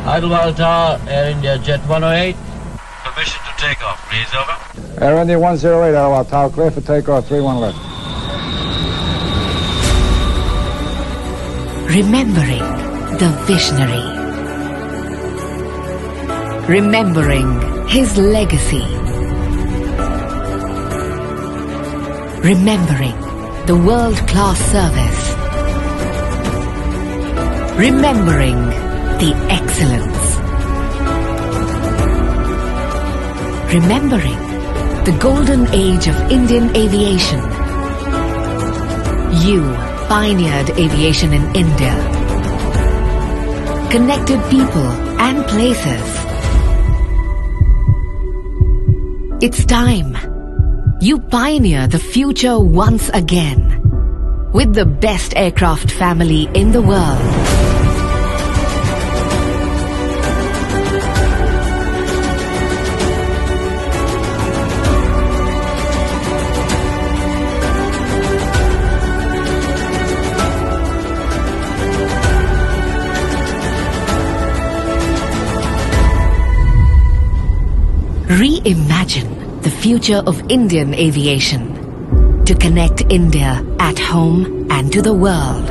Idlewild Tower, Air India Jet 108. Permission to take off, please, over. Air India 108, Idlewild Tower, clear for takeoff, 31 left. Remembering the visionary. Remembering his legacy. Remembering the world-class service. Remembering the excellence. Remembering the golden age of Indian aviation. You pioneered aviation in India. Connected people and places. It's time. You pioneer the future once again with the best aircraft family in the world. Reimagine the future of Indian aviation to connect India at home and to the world.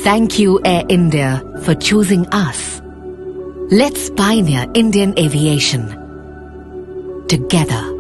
Thank you, Air India, for choosing us. Let's pioneer Indian aviation together.